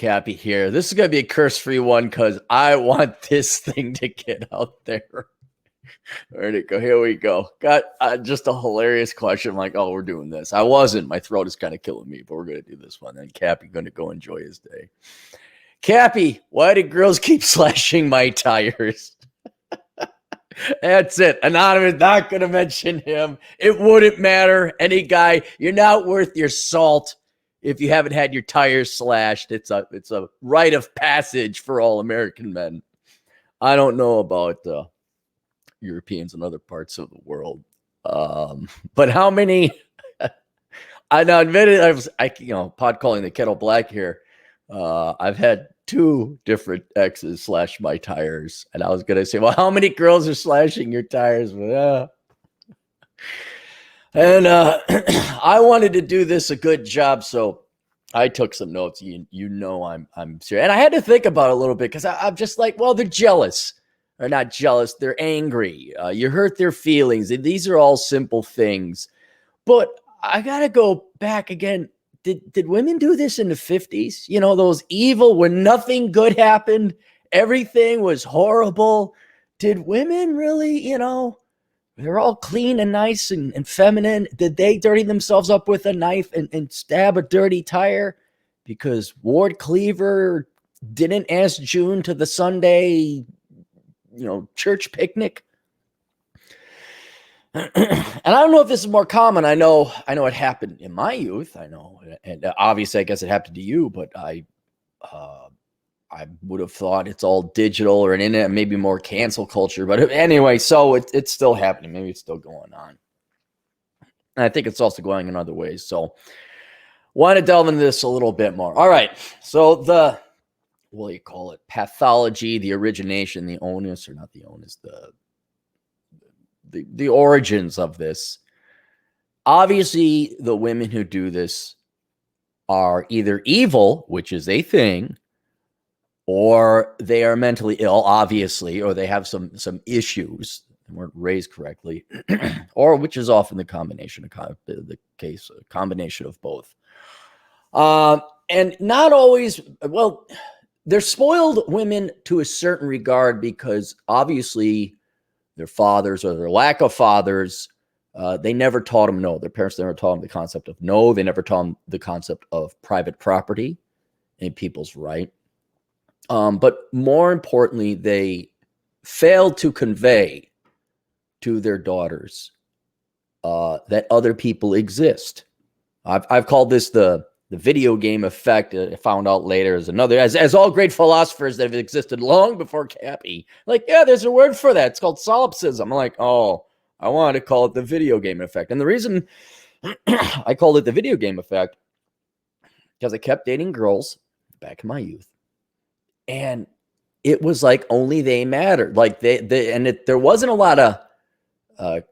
Cappy here. This is going to be a curse-free one because I want this thing to get out there. Where'd it go? Here we go. Got just a hilarious question. I'm like, oh, we're doing this. I wasn't. My throat is kind of killing me, but we're going to do this one. And Cappy going to go enjoy his day. Cappy, why do girls keep slashing my tires? That's it. Anonymous, not going to mention him. It wouldn't matter. Any guy, you're not worth your salt if you haven't had your tires slashed. It's a rite of passage for all American men. I don't know about Europeans and other parts of the world, but how many? I now admitted I pod calling the kettle black here. I've had 2 different exes slash my tires, and I was gonna say, well, how many girls are slashing your tires? But I wanted to do this a good job, so I took some notes. You know I'm serious, and I had to think about it a little bit because I'm just like, well, they're jealous. Or not jealous, they're angry. You hurt their feelings. These are all simple things, but I gotta go back again. Did women do this in the 50s? You know, those evil when nothing good happened, everything was horrible. Did women really, they're all clean and nice and feminine. Did they dirty themselves up with a knife and stab a dirty tire because Ward Cleaver didn't ask June to the Sunday, church picnic? And I don't know if this is more common. I know it happened in my youth. I know, and obviously, I guess it happened to you. But I would have thought it's all digital or an internet, maybe more cancel culture. But anyway, so it's still happening. Maybe it's still going on. And I think it's also going in other ways. So, want to delve into this a little bit more. All right. So what do you call it? Pathology, the origination, the onus, or not the onus, the origins of this. Obviously, the women who do this are either evil, which is a thing, or they are mentally ill, obviously, or they have some issues and weren't raised correctly, or which is often the combination of both. And not always, well, they're spoiled women to a certain regard because obviously their fathers or their lack of fathers, they never taught them no. Their parents never taught them the concept of no. They never taught them the concept of private property and people's right. But more importantly, they failed to convey to their daughters that other people exist. I've called this the video game effect. I found out later is another, as all great philosophers that have existed long before Cappy, like, yeah, there's a word for that. It's called solipsism. I'm like, oh, I wanted to call it the video game effect. And the reason I called it the video game effect, because I kept dating girls back in my youth. And it was like only they mattered. Like there wasn't a lot of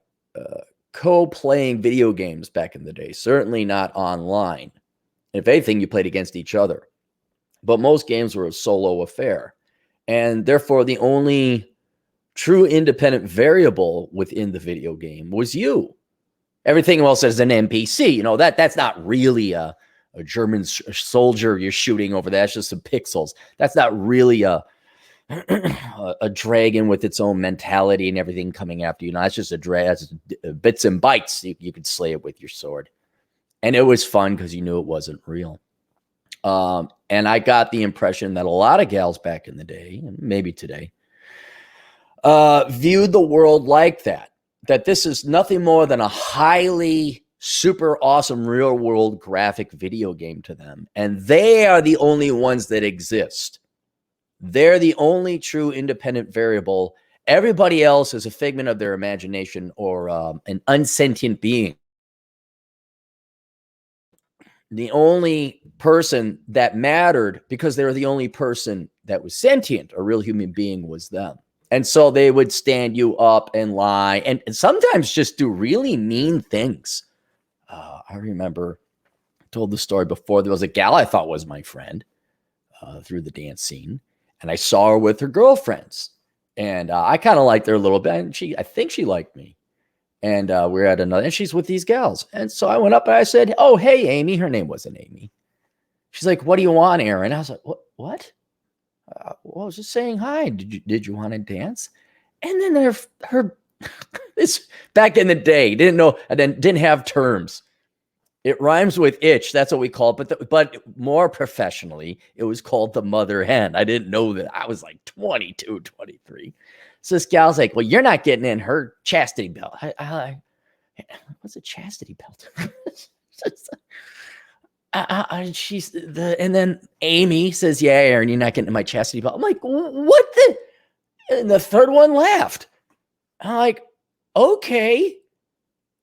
co-playing video games back in the day. Certainly not online. If anything, you played against each other. But most games were a solo affair. And therefore, the only true independent variable within the video game was you. Everything else is an NPC. That's not really a German soldier you're shooting over there. That's just some pixels. That's not really a dragon with its own mentality and everything coming after you. That's just a dragon. That's bits and bytes. You could slay it with your sword. And it was fun because you knew it wasn't real. And I got the impression that a lot of gals back in the day, and maybe today, viewed the world like that. That this is nothing more than a highly super awesome real world graphic video game to them. And they are the only ones that exist. They're the only true independent variable. Everybody else is a figment of their imagination or an unsentient being. The only person that mattered, because they were the only person that was sentient, a real human being, was them. And so they would stand you up and lie and sometimes just do really mean things. I remember I told the story before. There was a gal I thought was my friend through the dance scene. And I saw her with her girlfriends. And I kind of liked her a little bit. And I think she liked me. And we're at another, and she's with these gals. And so I went up and I said, oh, hey, Amy. Her name wasn't Amy. She's like, what do you want, Aaron? I was like, what? Well, I was just saying hi. Did you want to dance? And then her this back in the day, didn't know, and then didn't have terms. It rhymes with itch. That's what we call it. But more professionally, it was called the mother hen. I didn't know that. I was like 22, 23. So this gal's like, well, you're not getting in her chastity belt. What's a chastity belt? And then Amy says, yeah, Aaron, you're not getting in my chastity belt. I'm like, what the? And the third one laughed. I'm like, okay.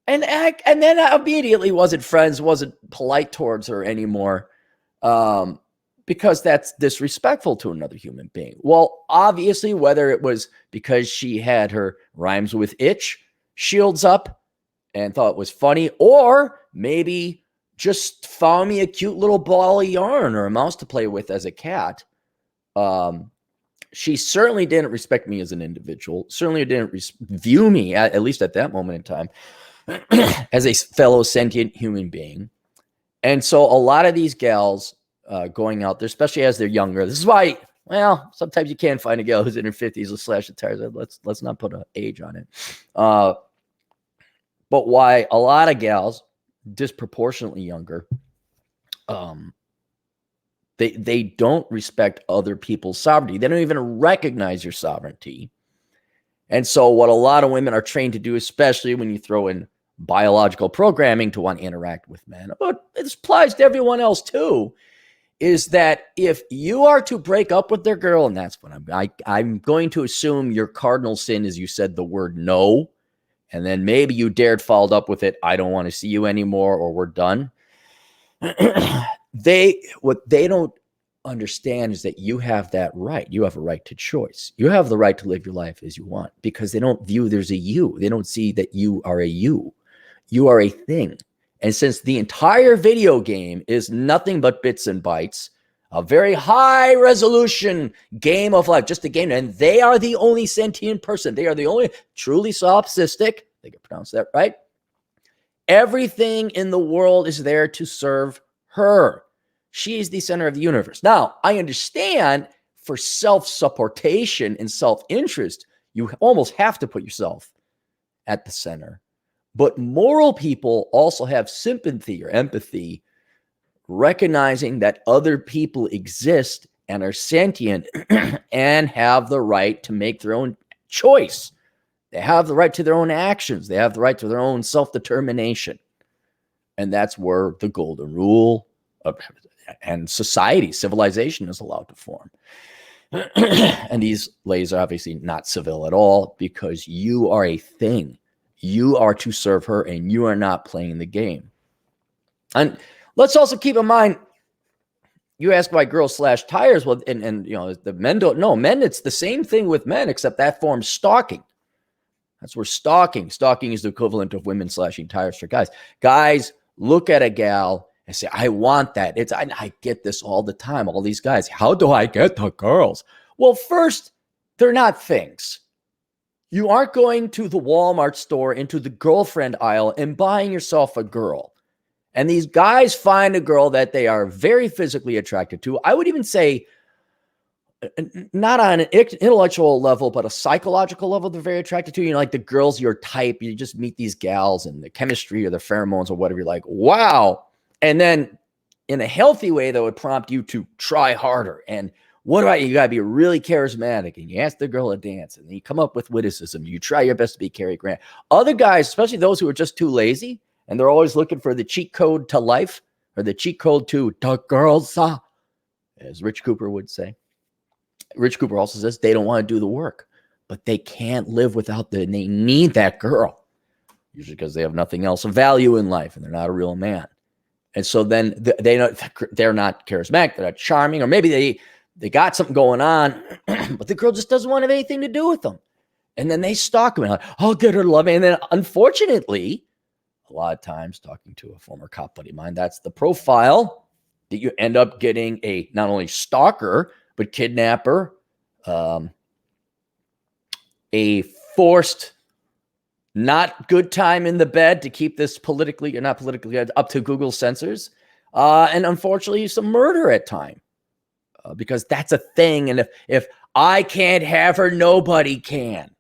And then I immediately wasn't friends, wasn't polite towards her anymore, because that's disrespectful to another human being. Well, obviously, whether it was because she had her rhymes with itch shields up and thought it was funny, or maybe just found me a cute little ball of yarn or a mouse to play with as a cat. She certainly didn't respect me as an individual, certainly didn't view me, at least at that moment in time, as a fellow sentient human being. And so a lot of these gals going out there, especially as they're younger, this is why, well, sometimes you can't find a gal who's in her 50s with slash tires. Let's not put an age on it. But why a lot of gals, disproportionately younger, they don't respect other people's sovereignty. They don't even recognize your sovereignty. And so what a lot of women are trained to do, especially when you throw in biological programming to want to interact with men, but it applies to everyone else too, is that if you are to break up with their girl, and that's what I'm going to assume your cardinal sin is you said the word no, and then maybe you dared followed up with it, I don't want to see you anymore, or we're done. What they don't understand is that you have that right. You have a right to choice. You have the right to live your life as you want, because they don't view there's a you. They don't see that you are a you. You are a thing. And since the entire video game is nothing but bits and bytes, a very high resolution game of life, just a game, and they are the only sentient person. They are the only truly solipsistic, they can pronounce that right. Everything in the world is there to serve her. She is the center of the universe. Now, I understand for self-supportation and self-interest, you almost have to put yourself at the center. But moral people also have sympathy or empathy, recognizing that other people exist and are sentient and have the right to make their own choice. They have the right to their own actions. They have the right to their own self-determination. And that's where the golden rule and society, civilization is allowed to form. And these ladies are obviously not civil at all, because you are a thing. You are to serve her, and you are not playing the game. And let's also keep in mind, you ask why girls slash tires. Well, and you know, the men don't know. Men, it's the same thing with men, except that forms stalking. That's where stalking is the equivalent of women slashing tires for guys. Guys look at a gal and say, I want that. I get this all the time. All these guys, how do I get the girls? Well, first, they're not things. You aren't going to the Walmart store into the girlfriend aisle and buying yourself a girl. And these guys find a girl that they are very physically attracted to. I would even say not on an intellectual level, but a psychological level, they're very attracted to. You know, like the girls your type, you just meet these gals and the chemistry or the pheromones or whatever, you're like, wow. And then in a healthy way, that would prompt you to try harder. And what about you? Got to be really charismatic, and you ask the girl to dance, and you come up with witticism. You try your best to be Cary Grant. Other guys, especially those who are just too lazy, and they're always looking for the cheat code to life, or the cheat code to the girls, as Rich Cooper would say. Rich Cooper also says they don't want to do the work, but they can't live without they need that girl, usually because they have nothing else of value in life, and they're not a real man. And so then they're not charismatic, they're not charming, or maybe they got something going on, but the girl just doesn't want to have anything to do with them. And then they stalk them, and like, I'll get her to love me. And then unfortunately, a lot of times, talking to a former cop buddy of mine, that's the profile that you end up getting: a not only stalker, but kidnapper, a forced not good time in the bed to keep this politically, or not politically, up to Google censors, and unfortunately some murder at time. because that's a thing. And if I can't have her, nobody can.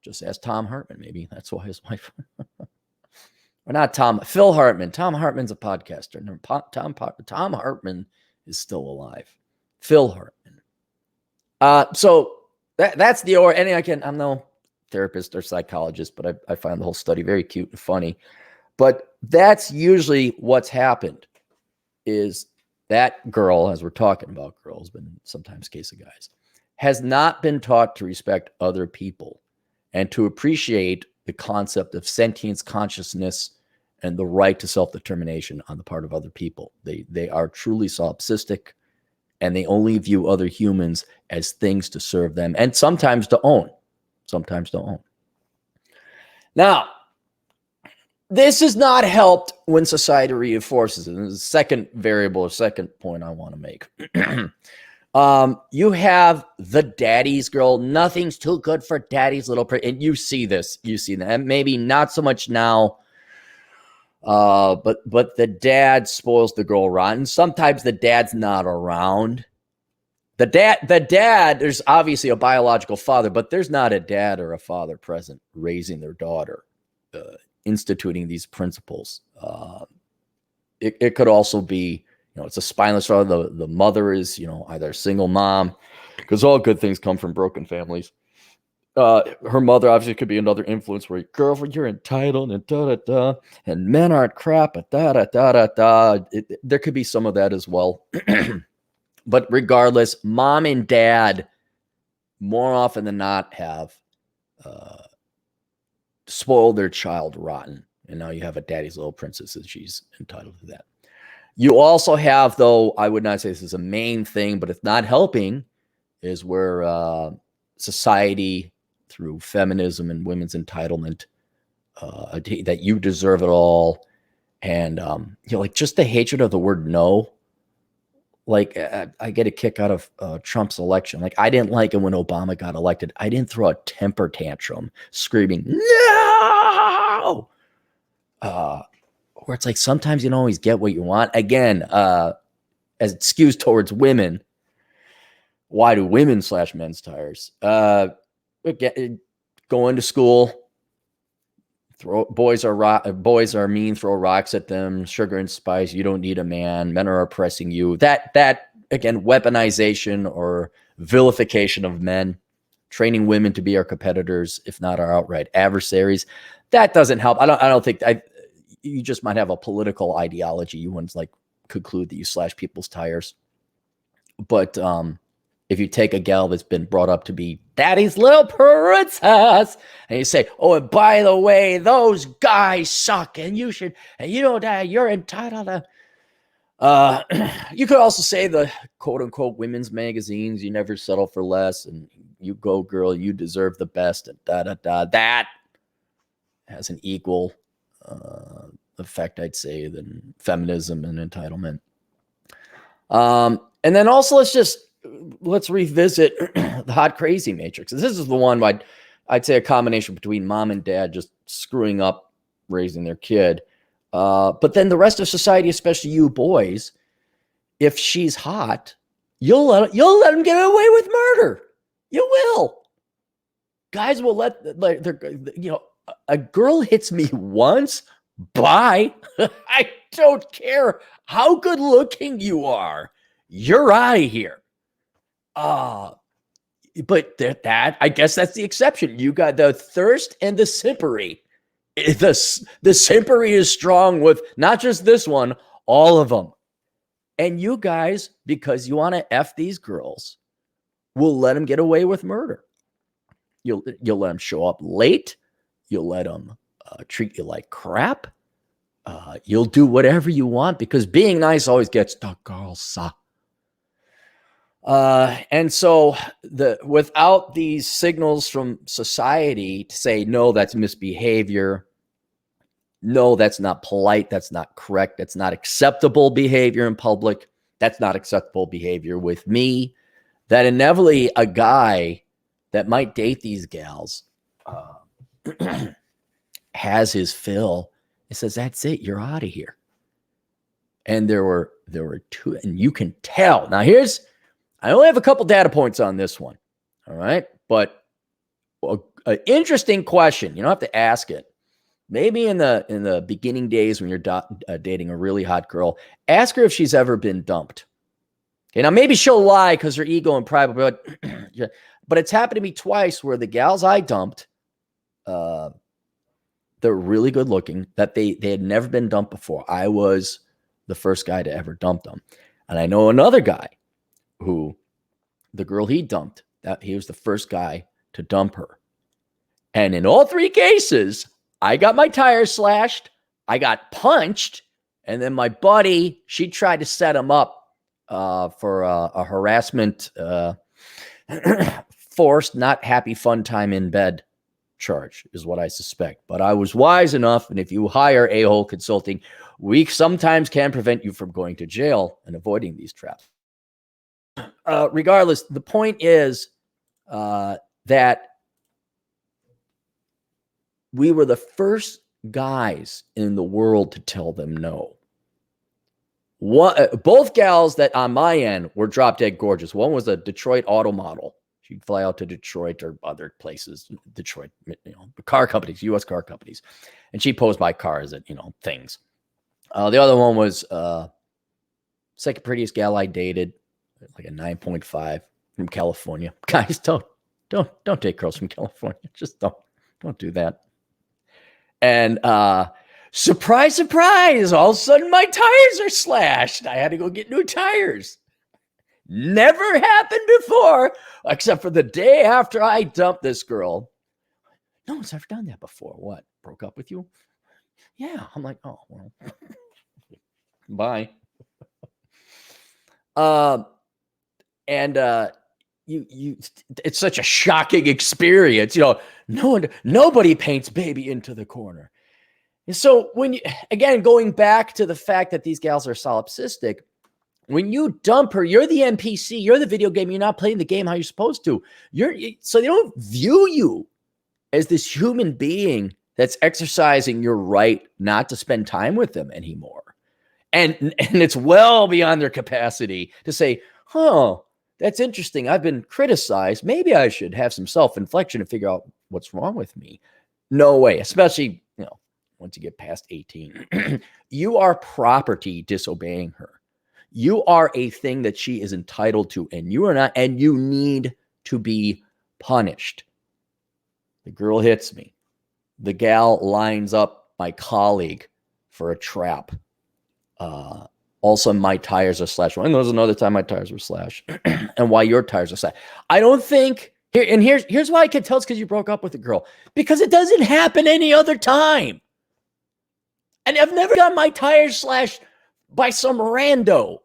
Just ask Tom Hartman. Maybe that's why his wife, or not Tom, Phil Hartman. Tom Hartman's a podcaster. No, Tom Hartman is still alive. Phil Hartman. So that's the or. And I'm no therapist or psychologist, but I find the whole study very cute and funny. But that's usually what's happened is that girl, as we're talking about girls, but sometimes case of guys, has not been taught to respect other people and to appreciate the concept of sentience, consciousness, and the right to self-determination on the part of other people. They are truly solipsistic, and they only view other humans as things to serve them and sometimes to own. Now, this is not helped when society reinforces it. And the second variable or second point I want to make. You have the daddy's girl. Nothing's too good for daddy's little and you see this. You see that. Maybe not so much now. But the dad spoils the girl rotten. Sometimes the dad's not around. The dad, there's obviously a biological father, but there's not a dad or a father present raising their daughter, instituting these principles. It could also be, it's a spineless father. The mother is, either a single mom, because all good things come from broken families. Her mother obviously could be another influence where, girlfriend, you're entitled and da-da-da, and men aren't crap, da-da-da-da-da. There could be some of that as well. But regardless, mom and dad more often than not have spoiled their child rotten. And now you have a daddy's little princess and she's entitled to that. You also have, though, I would not say this is a main thing, but it's not helping, is where society, through feminism and women's entitlement, that you deserve it all. And, like just the hatred of the word no. Like, I get a kick out of Trump's election. Like, I didn't like it when Obama got elected. I didn't throw a temper tantrum screaming, no! Where it's like sometimes you don't always get what you want. Again, as it skews towards women, why do women slash men's tires? Going to school, boys are mean, throw rocks at them, sugar and spice, you don't need a man, men are oppressing you. That again, weaponization or vilification of men, training women to be our competitors, if not our outright adversaries. That doesn't help. I don't think you just might have a political ideology. You wouldn't conclude that you slash people's tires. But if you take a gal that's been brought up to be daddy's little princess, and you say, oh, and by the way, those guys suck, and you know that you're entitled to. You could also say the quote unquote women's magazines, you never settle for less, and you go girl, you deserve the best, and that has an equal effect, I'd say, than feminism and entitlement. And then also let's revisit the hot crazy matrix. This is the one I'd say a combination between mom and dad just screwing up raising their kid. But then the rest of society, especially you boys, if she's hot, you'll let them get away with murder. You will. Guys will a girl hits me once, bye. I don't care how good looking you are. You're out of here. But that, I guess that's the exception. You got the thirst and the simpery. The simpery is strong with not just this one, all of them. And you guys, because you want to F these girls, will let them get away with murder. You'll let them show up late. You'll let them treat you like crap. You'll do whatever you want because being nice always gets the girls. And so without these signals from society to say, no, that's misbehavior. No, that's not polite. That's not correct. That's not acceptable behavior in public. That's not acceptable behavior with me. That inevitably a guy that might date these gals has his fill. It says, that's it. You're out of here. And there were two, and you can tell. Now I only have a couple data points on this one. All right. But an interesting question. You don't have to ask it. Maybe in the beginning days when you're dating a really hot girl, ask her if she's ever been dumped. Okay, now maybe she'll lie because her ego and pride, but it's happened to me twice where the gals I dumped, they're really good looking, that they had never been dumped before. I was the first guy to ever dump them. And I know another guy who, the girl he dumped, that he was the first guy to dump her. And in all three cases, I got my tires slashed, I got punched, and then my buddy, she tried to set him up for a harassment, forced, not happy, fun time in bed charge is what I suspect. But I was wise enough, and if you hire A-hole Consulting, we sometimes can prevent you from going to jail and avoiding these traps. Regardless, the point is that we were the first guys in the world to tell them no. Both gals that on my end were drop dead gorgeous. One was a Detroit auto model. She'd fly out to Detroit or other places, Detroit, car companies, U.S. car companies. And she posed my cars at, things. The other one was second prettiest gal I dated, like a 9.5 from California. Guys, don't date girls from California. Just don't do that. And surprise, surprise, all of a sudden my tires are slashed. I had to go get new tires. Never happened before, except for the day after I dumped this girl. No one's ever done that before. What? Broke up with you? Yeah. I'm like, oh, well, bye. It's such a shocking experience. Nobody paints baby into the corner. And so again, going back to the fact that these gals are solipsistic, when you dump her, you're the NPC, you're the video game, you're not playing the game how you're supposed to. So they don't view you as this human being that's exercising your right not to spend time with them anymore. And it's well beyond their capacity to say, oh, that's interesting. I've been criticized. Maybe I should have some self-inflection and figure out what's wrong with me. No way, especially, once you get past 18. You are property disobeying her. You are a thing that she is entitled to, and you are not, and you need to be punished. The girl hits me. The gal lines up my colleague for a trap. Also, my tires are slashed. And there was another time my tires were slashed. And why your tires are slashed. I don't think, here's why I can tell it's because you broke up with a girl. Because it doesn't happen any other time. And I've never got my tires slashed by some rando.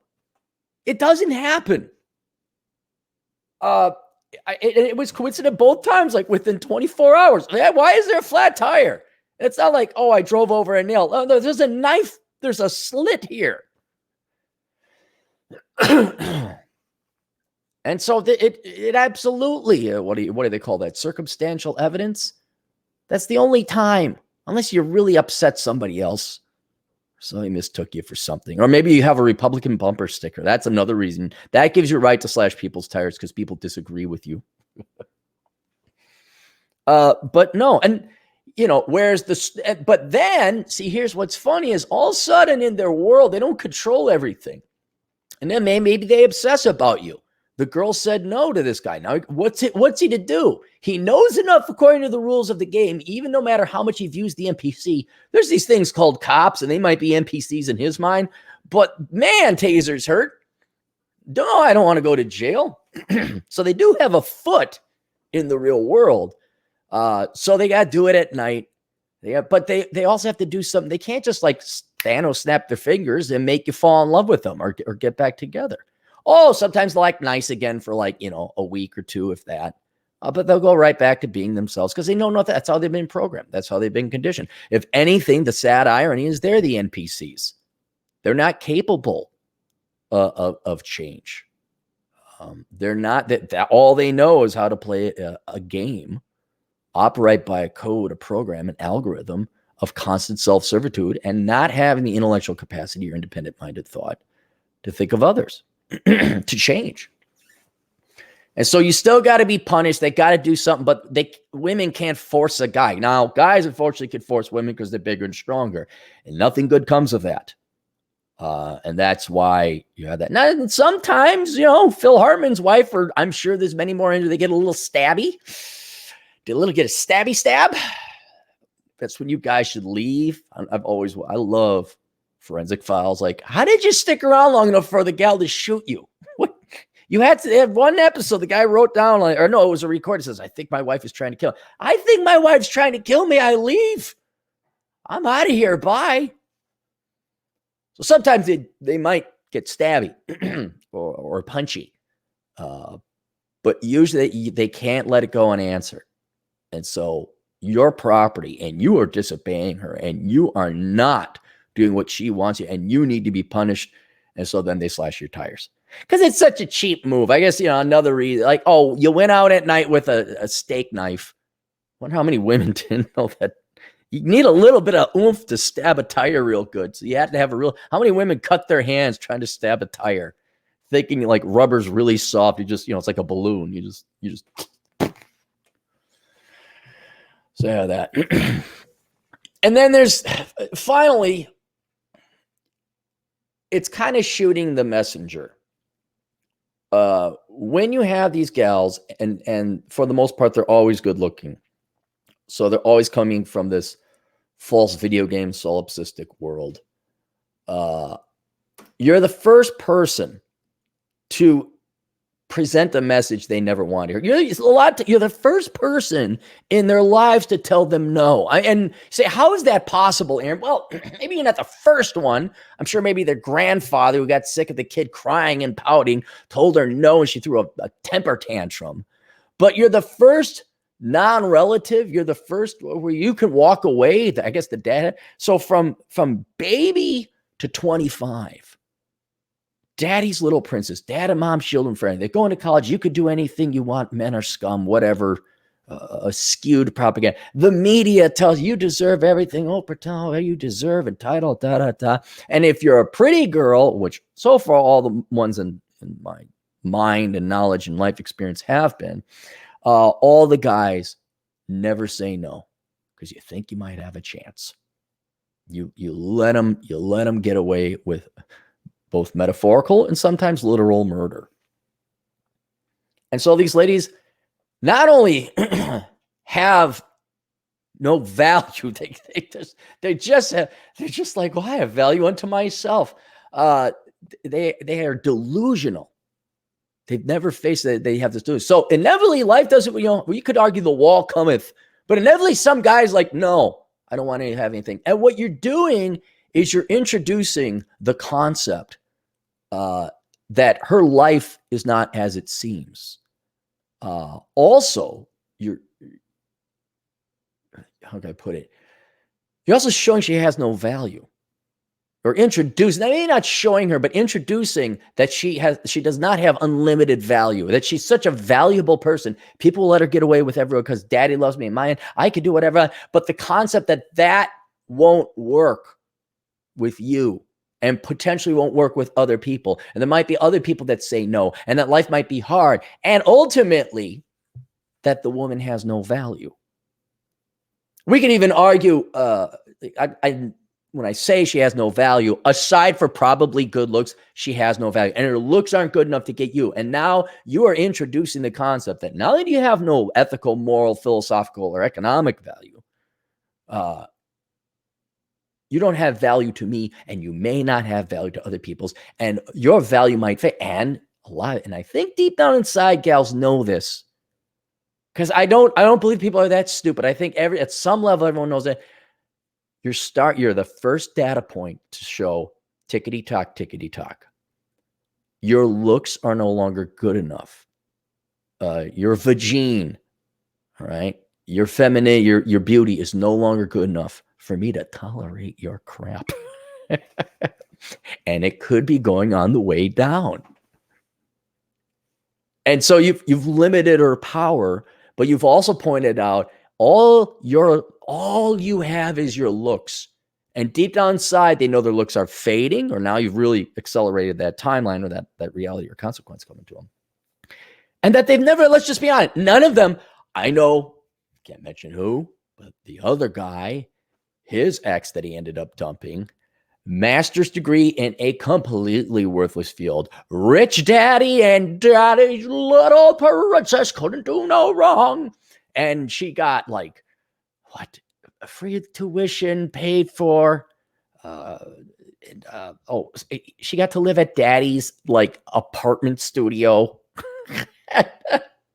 It doesn't happen. It was coincident both times, like within 24 hours. Why is there a flat tire? It's not like, oh, I drove over a nail. Oh, no, there's a knife. There's a slit here. And so it absolutely, what do they call that? Circumstantial evidence. That's the only time, unless you really upset somebody else. Somebody mistook you for something. Or maybe you have a Republican bumper sticker. That's another reason. That gives you a right to slash people's tires because people disagree with you. But no, and but then, see, here's what's funny is all of a sudden in their world, they don't control everything. And then maybe they obsess about you. The girl said no to this guy. Now, what's he to do? He knows enough according to the rules of the game, even no matter how much he views the NPC. There's these things called cops, and they might be NPCs in his mind. But man, tasers hurt. No, I don't want to go to jail. So they do have a foot in the real world. So they got to do it at night. But they also have to do something. They can't just like Thanos snap their fingers and make you fall in love with them or get back together. Oh, sometimes they'll act nice again for like, a week or two, if that. But they'll go right back to being themselves because they know nothing. That's how they've been programmed. That's how they've been conditioned. If anything, the sad irony is they're the NPCs. They're not capable of change. They're not that all they know is how to play a game, operate by a code, a program, an algorithm, of constant self-servitude and not having the intellectual capacity or independent-minded thought to think of others, to change. And so you still got to be punished. They got to do something, but women can't force a guy. Now, guys, unfortunately, can force women because they're bigger and stronger, and nothing good comes of that. And that's why you have that. Now, sometimes, Phil Hartman's wife, or I'm sure there's many more into, they get a little stabby. Get a stabby stab. That's when you guys should leave. I love forensic files. Like, how did you stick around long enough for the gal to shoot you? What? You had to have one episode. The guy wrote down, it was a record. It says, I think my wife is trying to kill me. I think my wife's trying to kill me. I leave. I'm out of here. Bye. So sometimes they might get stabby or punchy. But usually they can't let it go unanswered. And so your property, and you are disobeying her, and you are not doing what she wants you, and you need to be punished. And so then they slash your tires. Because it's such a cheap move. I guess, another reason, like, oh, you went out at night with a steak knife. I wonder how many women didn't know that you need a little bit of oomph to stab a tire real good. So you have to have how many women cut their hands trying to stab a tire, thinking like rubber's really soft. You just, it's like a balloon. You just. So yeah, that. And then there's finally, it's kind of shooting the messenger. When you have these gals, and for the most part, they're always good looking. So they're always coming from this false video game solipsistic world. You're the first person to present a message they never want to hear. You're the first person in their lives to tell them no. And say, how is that possible, Aaron? Well, maybe you're not the first one. I'm sure maybe their grandfather, who got sick of the kid crying and pouting, told her no, and she threw a temper tantrum. But you're the first non-relative. You're the first where you can walk away. I guess the dad. So from baby to 25, daddy's little princess, dad and mom shield and friend. They're going to college. You could do anything you want. Men are scum, whatever. Skewed propaganda. The media tells you deserve everything. Oh, pretend you deserve entitled, da, da, da. And if you're a pretty girl, which so far all the ones in my mind and knowledge and life experience have been, all the guys never say no because you think you might have a chance. You let them get away with both metaphorical and sometimes literal murder. And so these ladies not only have no value, they're just like, well, I have value unto myself. They are delusional. They've never faced that they have this delusion. So inevitably, life doesn't. You could argue the wall cometh, but inevitably, some guys like, no, I don't want to have anything. And what you're doing is you're introducing the concept that her life is not as it seems. Also, how can I put it? You're also showing she has no value, or introducing, maybe not showing her, but introducing that she does not have unlimited value, that she's such a valuable person. People will let her get away with everyone because daddy loves me and I could do whatever. But the concept that won't work with you and potentially won't work with other people. And there might be other people that say no, and that life might be hard. And ultimately, that the woman has no value. We can even argue, when I say she has no value, aside for probably good looks, she has no value. And her looks aren't good enough to get you. And now you are introducing the concept that now that you have no ethical, moral, philosophical, or economic value, you don't have value to me, and you may not have value to other people's, and your value might fade. And I think deep down inside, gals know this, because I don't believe people are that stupid. I think at some level, everyone knows that you're the first data point to show tickety tock. Your looks are no longer good enough. Your vagine, all right? Your feminine, your beauty is no longer good enough for me to tolerate your crap. And it could be going on the way down. And so you've limited her power, but you've also pointed out All you have is your looks. And deep down inside, they know their looks are fading, or now you've really accelerated that timeline or that reality or consequence coming to them. And that they've never, let's just be honest, none of them, I know, can't mention who, but the other guy, his ex that he ended up dumping, master's degree in a completely worthless field. Rich daddy and daddy's little princess couldn't do no wrong. And she got like, what? Free tuition paid for. She got to live at daddy's like apartment studio.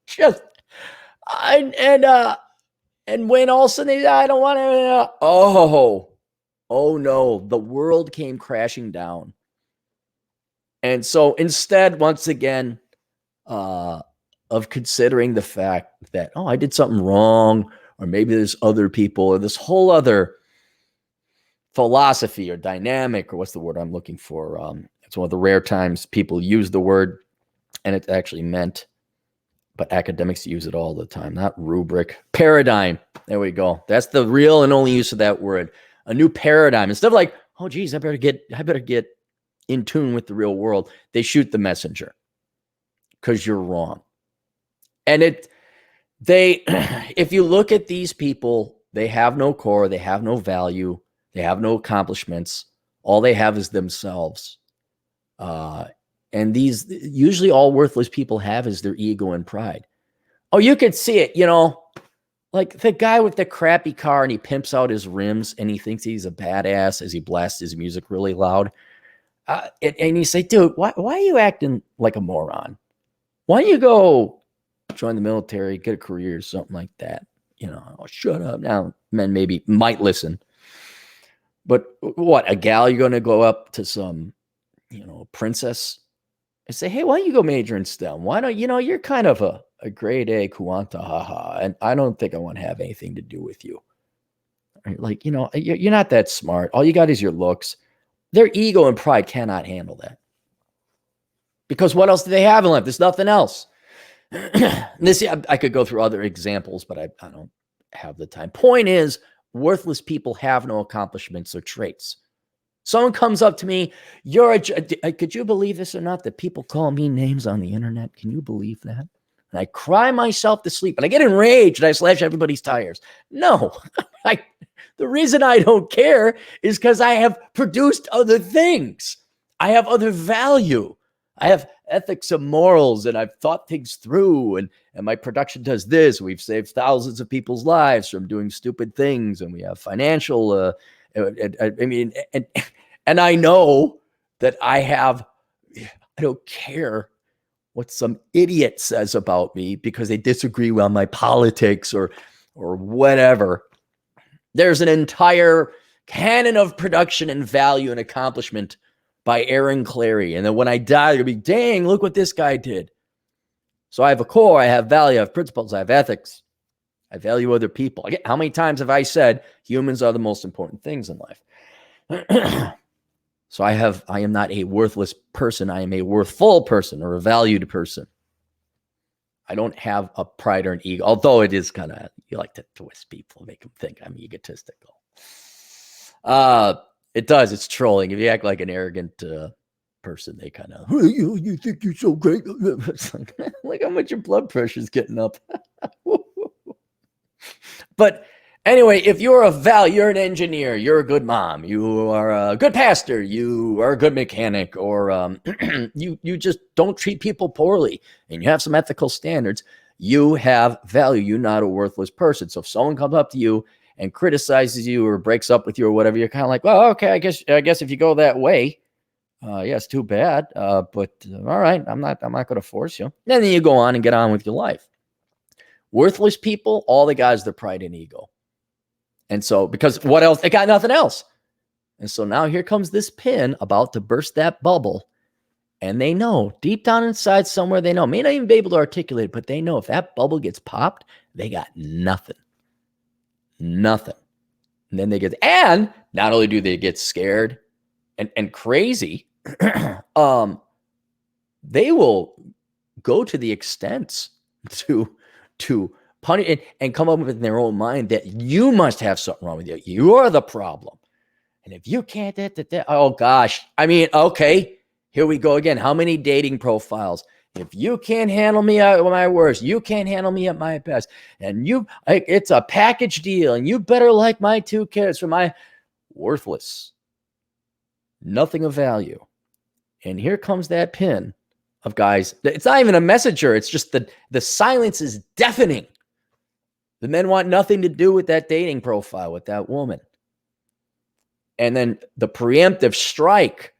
Just and when all of a sudden I don't want to. Oh no, the world came crashing down. And so instead, once again, of considering the fact that, I did something wrong, or maybe there's other people, or this whole other philosophy or dynamic, or what's the word I'm looking for? It's one of the rare times people use the word and it's actually meant, but academics use it all the time. Not rubric, paradigm. There we go. That's the real and only use of that word. A new paradigm. Instead of like, oh geez, I better get in tune with the real world. They shoot the messenger because you're wrong. And if you look at these people, they have no core, they have no value, they have no accomplishments. All they have is themselves. And these, usually all worthless people have is their ego and pride. Oh, you could see it, like the guy with the crappy car and he pimps out his rims and he thinks he's a badass as he blasts his music really loud. And you say, dude, why are you acting like a moron? Why don't you go join the military, get a career or something like that? Shut up. Now, men maybe might listen. But what, a gal, you're going to go up to some, princess and say, hey, why don't you go major in STEM? Why don't, you're kind of a grade A Kuanta, haha, and I don't think I want to have anything to do with you. Like, you're not that smart. All you got is your looks. Their ego and pride cannot handle that. Because what else do they have in life? There's nothing else. I could go through other examples, but I don't have the time. Point is, worthless people have no accomplishments or traits. Someone comes up to me, could you believe this or not, that people call me names on the internet? Can you believe that? And I cry myself to sleep and I get enraged and I slash everybody's tires. No, the reason I don't care is because I have produced other things. I have other value. I have ethics and morals, and I've thought things through, and my production does this. We've saved thousands of people's lives from doing stupid things, and we have financial, and I know that I don't care what some idiot says about me because they disagree with my politics or whatever. There's an entire canon of production and value and accomplishment by Aaron Clarey. And then when I die, you'll be, dang, look what this guy did. So I have a core, I have value, I have principles, I have ethics. I value other people. Again, how many times have I said humans are the most important things in life? So I am not a worthless person. I am a worthful person or a valued person. I don't have a pride or an ego, although it is kind of, you like to twist people, make them think I'm egotistical. It does. It's trolling. If you act like an arrogant person, they kind of, you think you're so great. Look how much your blood pressure is getting up. But anyway, if you're you're an engineer, you're a good mom, you are a good pastor, you are a good mechanic, or you just don't treat people poorly and you have some ethical standards, you have value. You're not a worthless person. So if someone comes up to you and criticizes you or breaks up with you or whatever, you're kind of like, well, okay, I guess if you go that way, yeah, it's too bad. But all right, I'm not going to force you. And then you go on and get on with your life. Worthless people, all they got is their pride and ego. And so, because what else? They got nothing else. And so now here comes this pin about to burst that bubble. And they know, deep down inside somewhere, they know, may not even be able to articulate it, but they know if that bubble gets popped, they got nothing. Nothing. And then and not only do they get scared and crazy, they will go to the extents to punish and come up with in their own mind that you must have something wrong with you. You're the problem. And if you can't, oh gosh. I mean, okay, here we go again. How many dating profiles? If you can't handle me at my worst, you can't handle me at my best. And it's a package deal. And you better like my 2 kids for my worthless. Nothing of value. And here comes that pin of guys. It's not even a messenger. It's just the silence is deafening. The men want nothing to do with that dating profile, with that woman. And then the preemptive strike.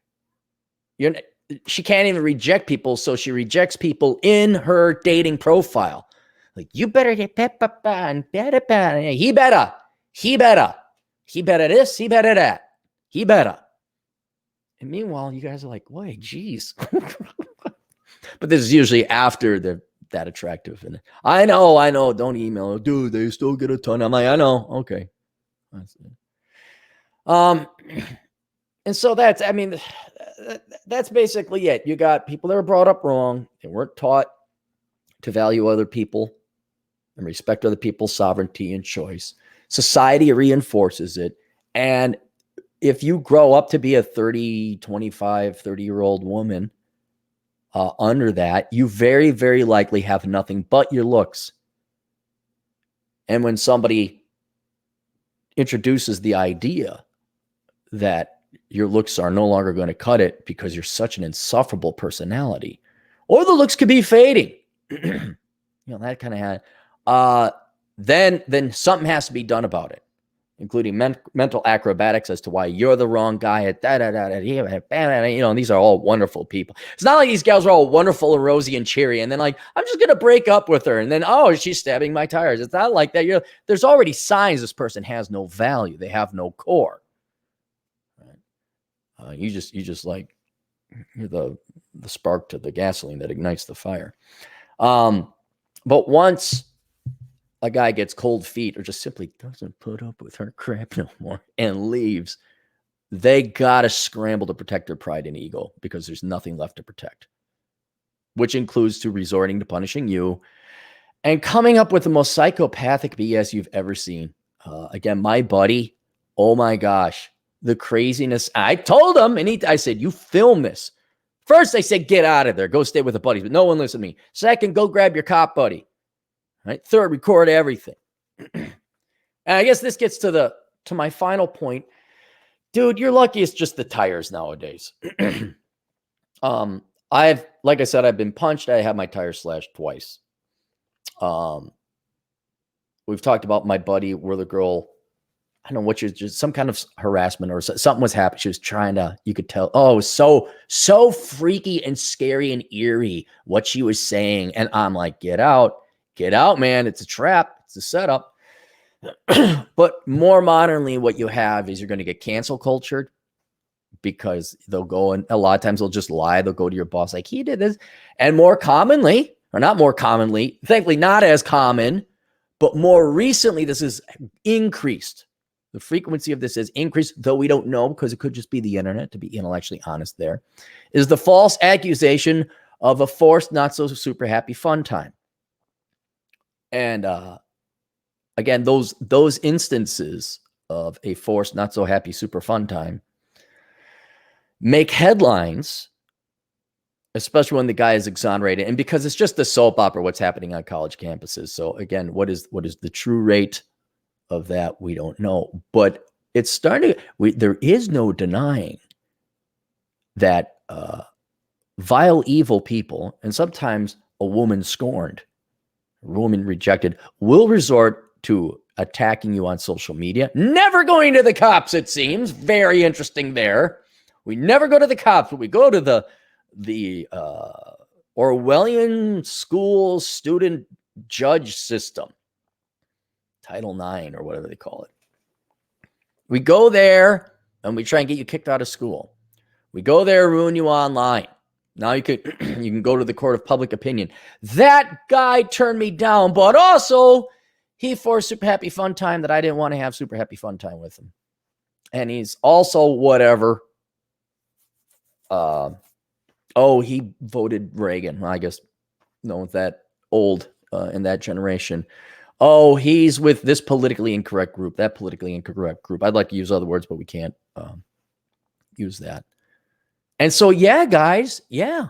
She can't even reject people, so she rejects people in her dating profile. Like, you better get peppa and better. He better this, he better that. He better. And meanwhile, you guys are like, wait, geez. But this is usually after they're that attractive. And I know. Don't email. Dude, they still get a ton. I'm like, I know. Okay. And so that's basically it. You got people that were brought up wrong. They weren't taught to value other people and respect other people's sovereignty and choice. Society reinforces it. And if you grow up to be a 30, 25, 30-year-old woman under that, you very, very likely have nothing but your looks. And when somebody introduces the idea that your looks are no longer going to cut it because you're such an insufferable personality, or the looks could be fading, that kind of then something has to be done about it, including mental acrobatics as to why you're the wrong guy at these are all wonderful people. It's not like these gals are all wonderful and rosy and cheery, and then like, I'm just going to break up with her, and then, oh, she's stabbing my tires. It's not like that. There's already signs this person has no value. They have no core. You just like, you're the spark to the gasoline that ignites the fire. But once a guy gets cold feet or just simply doesn't put up with her crap no more and leaves, they got to scramble to protect their pride and ego because there's nothing left to protect, which includes to resorting to punishing you and coming up with the most psychopathic BS you've ever seen. Again, my buddy, oh my gosh, the craziness. I told him, and I said, you film this. First, I said, get out of there. Go stay with the buddies. But no one listened to me. Second, go grab your cop buddy. Right? Third, record everything. And I guess this gets to my final point. Dude, you're lucky it's just the tires nowadays. Like I said, I've been punched. I had my tires slashed twice. We've talked about my buddy where the girl, I don't know what, just some kind of harassment or something was happening. She was trying to, you could tell, oh, it was so freaky and scary and eerie what she was saying. And I'm like, get out, man. It's a trap. It's a setup. But more modernly, what you have is you're going to get cancel cultured because they'll go, and a lot of times they'll just lie. They'll go to your boss like, he did this. And more commonly, or not more commonly, thankfully not as common, but more recently, this is increased. The frequency of this has increased, though we don't know because it could just be the internet, to be intellectually honest there, is the false accusation of a forced, not so super happy fun time. And again, those instances of a forced, not so happy, super fun time make headlines, especially when the guy is exonerated. And because it's just a soap opera, what's happening on college campuses. So again, what is the true rate of that? We don't know, but it's starting. There is no denying that vile, evil people, and sometimes a woman scorned, a woman rejected, will resort to attacking you on social media. Never going to the cops, it seems. Very interesting there. We never go to the cops, but we go to the Orwellian school student judge system. Title IX or whatever they call it. We go there and we try and get you kicked out of school. We go there, ruin you online. Now you can go to the court of public opinion. That guy turned me down, but also he forced super happy fun time that I didn't want to have super happy fun time with him. And he's also whatever. He voted Reagan. Well, I guess no one's that old in that generation. Oh, he's with this politically incorrect group, that politically incorrect group. I'd like to use other words, but we can't use that. And so, yeah, guys, yeah,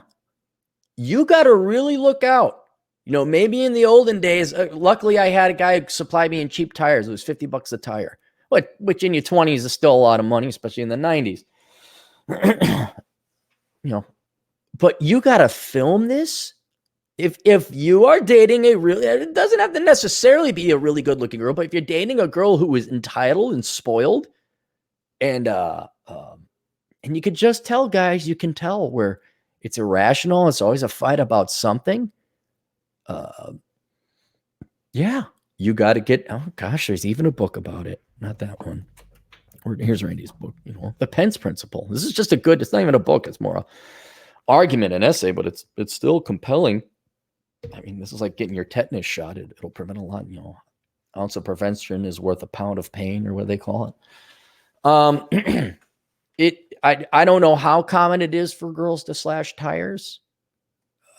you got to really look out. You know, maybe in the olden days, luckily I had a guy supply me in cheap tires. It was $50 a tire, which in your 20s is still a lot of money, especially in the 90s. You know, but you got to film this. If you are dating a really, it doesn't have to necessarily be a really good looking girl, but if you're dating a girl who is entitled and spoiled, and you could just tell, guys, you can tell where it's irrational. It's always a fight about something. Yeah, you got to get. Oh gosh, there's even a book about it. Not that one. Here's Randy's book. You know, The Pence Principle. This is just a good. It's not even a book. It's more a argument, an essay, but it's still compelling. I mean, this is like getting your tetanus shot. It'll prevent a lot. You know, ounce of prevention is worth a pound of pain, or what they call it. I don't know how common it is for girls to slash tires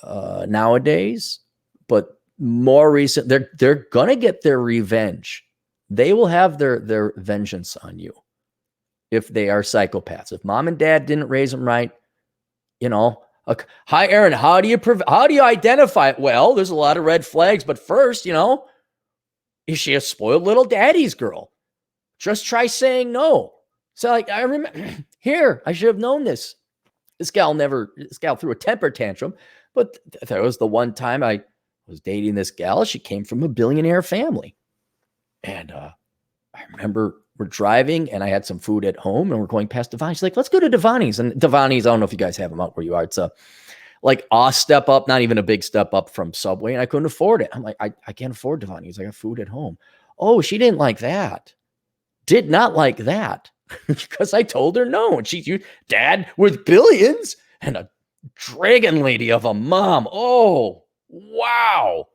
nowadays, but more recent, they're gonna get their revenge. They will have their vengeance on you if they are psychopaths. If mom and dad didn't raise them right, you know. Hi, Aaron. How do you identify it? Well, there's a lot of red flags, but first, you know, is she a spoiled little daddy's girl? Just try saying no. So, like, I remember here, I should have known this. This gal threw a temper tantrum, but there was the one time I was dating this gal. She came from a billionaire family. And I remember we're driving and I had some food at home and we're going past Devani's. She's like, let's go to Devani's. And Devani's, I don't know if you guys have them out where you are. It's like a step up, not even a big step up from Subway. And I couldn't afford it. I'm like, I can't afford Devani's. I got food at home. Oh, she didn't like that. Did not like that because I told her no. And she's dad with billions and a dragon lady of a mom. Oh, wow.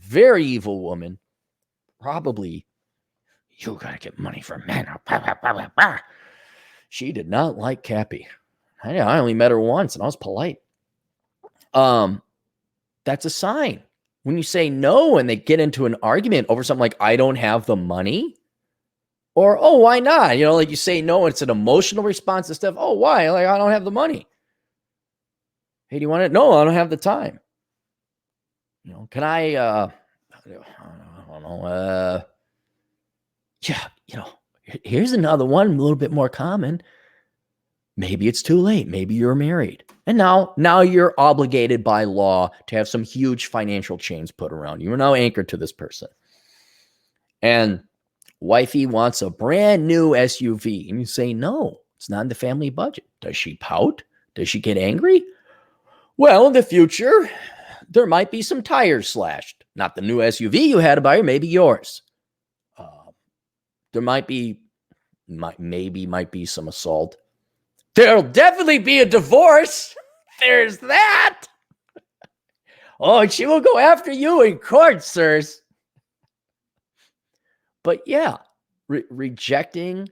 Very evil woman. Probably, you got to get money from men. She did not like Cappy. I only met her once and I was polite. That's a sign. When you say no and they get into an argument over something like, I don't have the money, or, oh, why not? You know, like you say no, it's an emotional response to stuff. Oh, why? Like, I don't have the money. Hey, do you want it? No, I don't have the time. You know, can I don't know. Yeah, you know, here's another one, a little bit more common. Maybe it's too late. Maybe you're married. And now you're obligated by law to have some huge financial chains put around you. You're now anchored to this person. And wifey wants a brand new SUV. And you say, no, it's not in the family budget. Does she pout? Does she get angry? Well, in the future, there might be some tires slashed. Not the new SUV you had to buy, maybe yours. There might be some assault. There'll definitely be a divorce. There's that. Oh, and she will go after you in court, sirs. But yeah, rejecting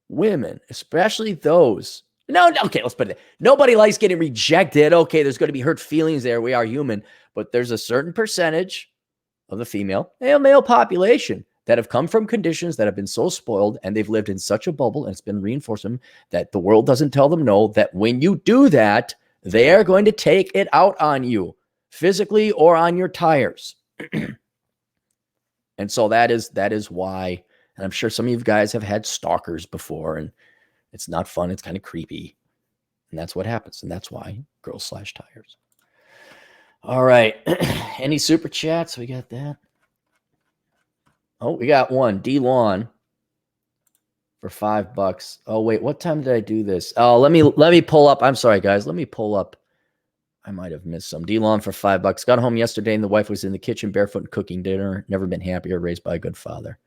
women, especially those. No, okay, let's put it. Nobody likes getting rejected. Okay, there's going to be hurt feelings there. We are human. But there's a certain percentage of the female and male population that have come from conditions that have been so spoiled and they've lived in such a bubble and it's been reinforced them that the world doesn't tell them no, that when you do that, they are going to take it out on you physically or on your tires. And so that is why, and I'm sure some of you guys have had stalkers before and it's not fun. It's kind of creepy. And that's what happens. And that's why girls slash tires. All right. Any super chats? We got that. Oh, we got one. D-Lawn for $5. Oh, wait, what time did I do this? Oh, let me pull up. I'm sorry, guys. Let me pull up. I might have missed some. D-Lawn for $5. Got home yesterday and the wife was in the kitchen barefoot and cooking dinner. Never been happier. Raised by a good father.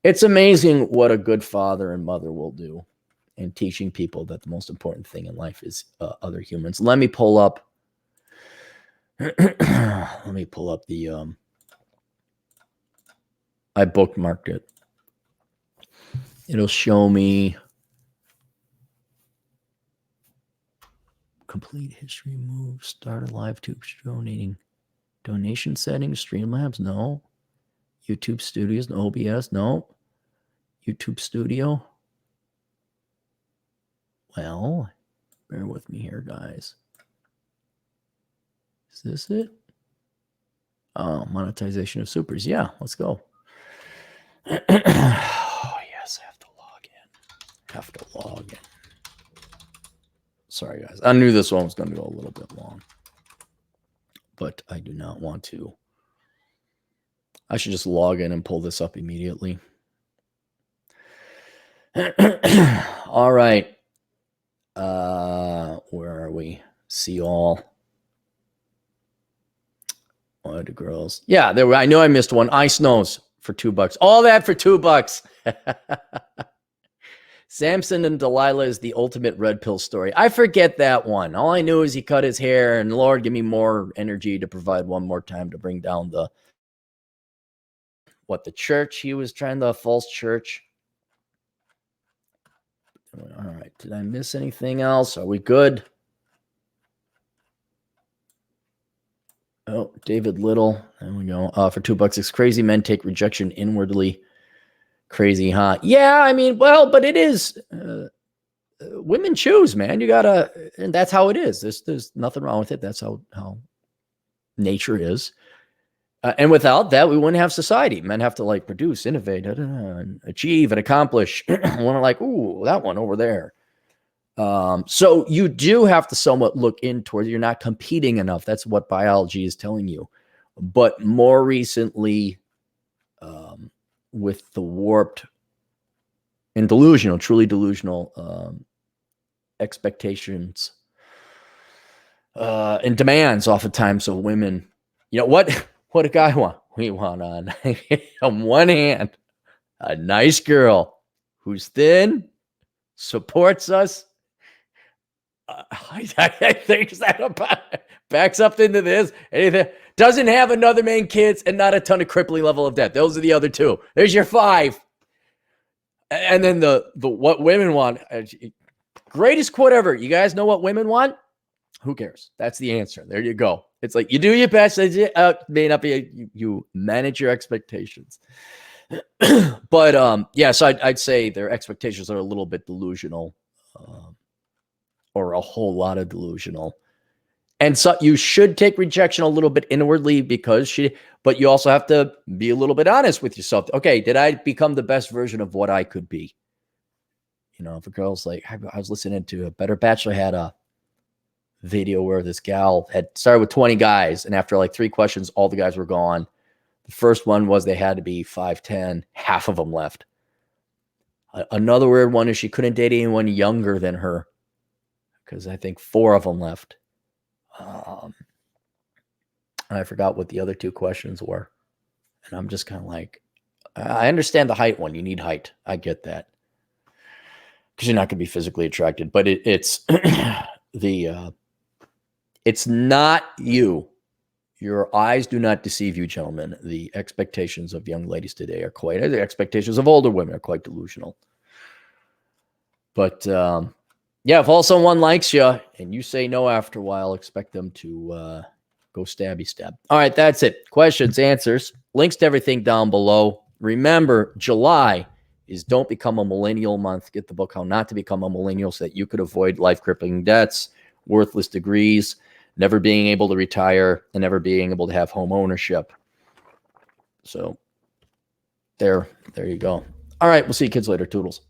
It's amazing what a good father and mother will do in teaching people that the most important thing in life is other humans. Let me pull up. Let me pull up the I bookmarked it. It'll show me complete history move, start a live tube donating, donation settings, Streamlabs. No. YouTube Studios, no OBS, no. YouTube Studio. Well, bear with me here, guys. Is this it? Oh, monetization of supers. Yeah, let's go. Oh, yes, I have to log in. Sorry, guys. I knew this one was going to go a little bit long, but I do not want to. I should just log in and pull this up immediately. All right. Where are we? See all. One of the girls. Yeah, there. I know I missed one. Ice Nose for $2. All that for $2. Samson and Delilah is the ultimate red pill story. I forget that one. All I knew is he cut his hair, and Lord, give me more energy to provide one more time to bring down the church he was trying, the false church. All right. Did I miss anything else? Are we good? Oh, David Little. There we go. For $2, it's crazy men take rejection inwardly. Crazy, huh? Yeah, I mean, well, but it is. Women choose, man. You gotta, and that's how it is. There's nothing wrong with it. That's how nature is. And without that, we wouldn't have society. Men have to like produce, innovate, and achieve and accomplish. One like, ooh, that one over there. So you do have to somewhat look in towards, you're not competing enough. That's what biology is telling you. But more recently, with the warped and delusional, truly delusional expectations and demands oftentimes of women, you know, what a guy want? We want on one hand, a nice girl who's thin, supports us. I think that about backs up into this. Anything doesn't have another man, kids, and not a ton of crippling level of debt. Those are the other two. There's your 5. And then the what women want. Greatest quote ever. You guys know what women want? Who cares? That's the answer. There you go. It's like you do your best. May not be you manage your expectations. But yeah, so I'd say their expectations are a little bit delusional. Or a whole lot of delusional. And so you should take rejection a little bit inwardly but you also have to be a little bit honest with yourself. Okay, did I become the best version of what I could be? You know, if a girl's like, I was listening to a Better Bachelor had a video where this gal had started with 20 guys, and after like 3 questions, all the guys were gone. The first one was they had to be 5'10", half of them left. Another weird one is she couldn't date anyone younger than her, because I think 4 of them left. I forgot what the other 2 questions were. And I'm just kind of like, I understand the height one. You need height. I get that. Because you're not going to be physically attracted. But it's it's not you. Your eyes do not deceive you, gentlemen. The expectations of young ladies today are the expectations of older women are quite delusional. But yeah, if all someone likes you and you say no after a while, expect them to go stabby stab. All right, that's it. Questions, answers, links to everything down below. Remember, July is Don't Become a Millennial month. Get the book, How Not to Become a Millennial, so that you could avoid life-crippling debts, worthless degrees, never being able to retire, and never being able to have home ownership. So there you go. All right, we'll see you kids later. Toodles.